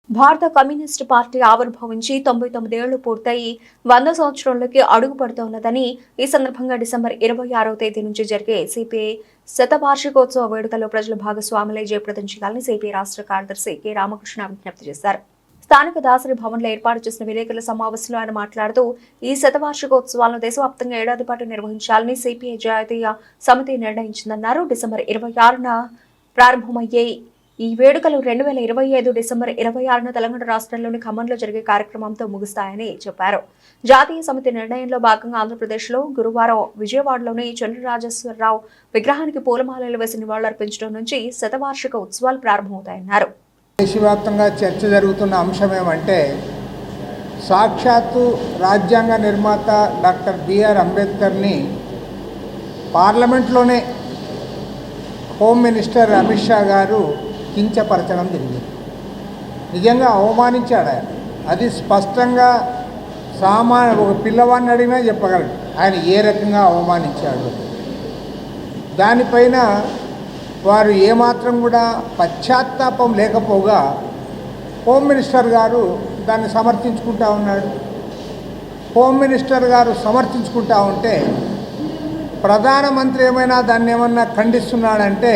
భారత communist party ఆవిర్భవించి 99 ఏళ్లు పూర్తయి 100 సంవత్సరాల్లోకి అడుగు పడుతోన్నదని ఈ సందర్భంగా డిసెంబర్ 26వ తేదీ నుంచి జరిగే సిపిఐ శతవార్షికోత్సవ వేడుకల్లో ప్రజల భాగస్వాములై జయప్రదం చేయాలని సిపిఐ రాష్ట్ర కార్యదర్శి కె రామకృష్ణ విజ్ఞప్తి చేశారు. స్థానిక దాసరి భవన్లో ఏర్పాటు చేసిన విలేకరుల సమావేశంలో ఆయన మాట్లాడుతూ ఈ శతవార్షికోత్సవాలను దేశవ్యాప్తంగా ఏడాది పాటు నిర్వహించాలని సిపిఐ జాతీయ సమితి నిర్ణయించిందన్నారు. డిసెంబర్ 26న ప్రారంభమయ్యే ఈ వేడుకలు 2025 డిసెంబర్ 26న తెలంగాణ రాష్ట్రంలోని ఖమ్మంలో జరిగే కార్యక్రమంతో ముగుస్తాయని చెప్పారు. జాతీయ సమితి నిర్ణయంలో భాగంగా ఆంధ్రప్రదేశ్లో గురువారం విజయవాడలోని చంద్రరాజేశ్వరరావు విగ్రహానికి పూలమాలలు వేసి నివాళులర్పించడం నుంచి శతవార్షిక ఉత్సవాలు ప్రారంభమవుతాయన్నారు. దేశవ్యాప్తంగా చర్చ జరుగుతున్న అంశం ఏమంటే సాక్షాత్తు రాజ్యాంగ నిర్మాత డాక్టర్ బిఆర్ అంబేద్కర్ని పార్లమెంట్లోనే హోమ్ మినిస్టర్ అమిత్ షా గారు కించపరచడం జరిగింది. నిజంగా అవమానించాడు ఆయన. అది స్పష్టంగా ఒక పిల్లవాడిని అడిగినా చెప్పగలడు ఆయన ఏ రకంగా అవమానించాడు. దానిపైన వారు ఏమాత్రం కూడా పశ్చాత్తాపం లేకపోగా హోమ్ మినిస్టర్ గారు దాన్ని సమర్థించుకుంటా ఉన్నాడు. హోమ్ మినిస్టర్ గారు సమర్థించుకుంటా ఉంటే ప్రధానమంత్రి ఏమైనా దాన్ని ఏమన్నా ఖండిస్తున్నాడంటే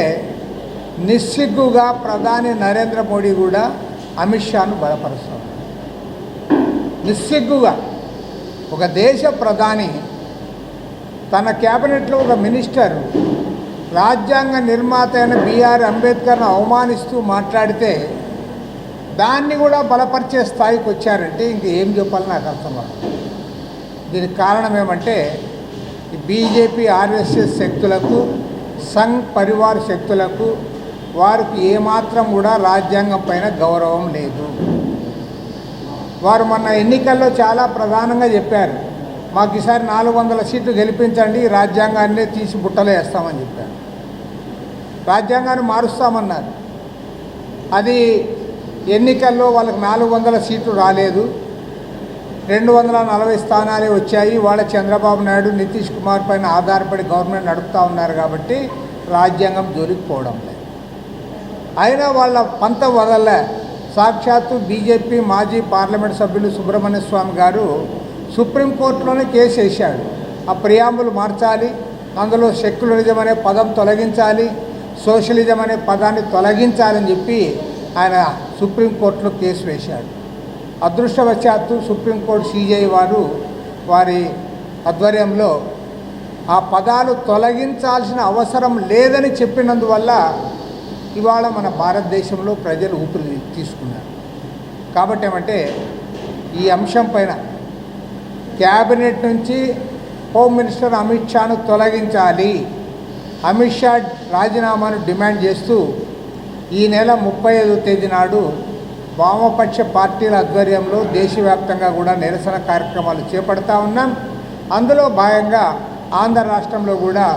నిస్సిగ్గుగా ప్రధాని నరేంద్ర మోడీ కూడా అమిత్ షాను బలపరుస్తాడు. నిస్సిగ్గుగా ఒక దేశ ప్రధాని తన క్యాబినెట్లో ఒక మినిస్టర్ రాజ్యాంగ నిర్మాత అయిన బిఆర్ అంబేద్కర్ను అవమానిస్తూ మాట్లాడితే దాన్ని కూడా బలపరిచే స్థాయికి వచ్చారంటే ఇంకేం చెప్పాలని నాకు అర్థం కాదు. దీనికి కారణం ఏమంటే బీజేపీ ఆర్ఎస్ఎస్ శక్తులకు సంఘ్ పరివార్ శక్తులకు వారికి ఏమాత్రం కూడా రాజ్యాంగం పైన గౌరవం లేదు. వారు మొన్న ఎన్నికల్లో చాలా ప్రధానంగా చెప్పారు, మాకు ఈసారి 400 సీట్లు గెలిపించండి, రాజ్యాంగాన్ని తీసి బుట్టలో వేస్తామని చెప్పారు. రాజ్యాంగాన్ని మారుస్తామన్నారు. అది ఎన్నికల్లో వాళ్ళకి 400 సీట్లు రాలేదు, 240 స్థానాలే వచ్చాయి. వాళ్ళ చంద్రబాబు నాయుడు నితీష్ కుమార్ పైన ఆధారపడి గవర్నమెంట్ నడుపుతూ ఉన్నారు కాబట్టి రాజ్యాంగం జోలికి పోవడం లేదు. అయినా వాళ్ళ పంత వదలలే. సాక్షాత్తు బీజేపీ మాజీ పార్లమెంట్ సభ్యులు సుబ్రహ్మణ్య స్వామి గారు సుప్రీంకోర్టులోనే కేసు వేశాడు. ఆ ప్రియాంబులు మార్చాలి, అందులో సెక్యులరిజం అనే పదం తొలగించాలి, సోషలిజం అనే పదాన్ని తొలగించాలని చెప్పి ఆయన సుప్రీంకోర్టులో కేసు వేశాడు. అదృష్టవశాత్తు సుప్రీంకోర్టు సిజేఐ వారి ఆధ్వర్యంలో ఆ పదాలు తొలగించాల్సిన అవసరం లేదని చెప్పినందువల్ల ఇవాళ మన భారతదేశంలో ప్రజలు ఊపిరి తీసుకున్నారు. కాబట్టి ఏమంటే ఈ అంశం పైన క్యాబినెట్ నుంచి హోమ్ మినిస్టర్ అమిత్ షాను తొలగించాలి, అమిత్ షా రాజీనామాను డిమాండ్ చేస్తూ ఈ నెల 35వ తేదీ నాడు వామపక్ష పార్టీల ఆధ్వర్యంలో దేశవ్యాప్తంగా కూడా నిరసన కార్యక్రమాలు చేపడతా ఉన్నాం. అందులో భాగంగా ఆంధ్ర రాష్ట్రంలో కూడా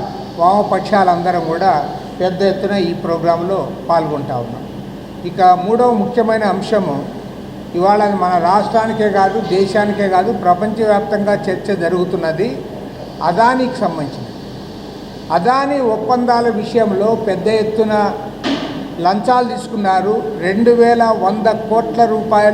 వామపక్షాలందరం కూడా పెద్ద ఎత్తున ఈ ప్రోగ్రాంలో పాల్గొంటా ఉన్నాం. ఇక మూడవ ముఖ్యమైన అంశము ఇవాళ మన రాష్ట్రానికే కాదు, దేశానికే కాదు, ప్రపంచవ్యాప్తంగా చర్చ జరుగుతున్నది అదానీకి సంబంధించింది. అదానీ ఒప్పందాల విషయంలో పెద్ద ఎత్తున లంచాలు తీసుకున్నారు. 2100 కోట్ల రూపాయలు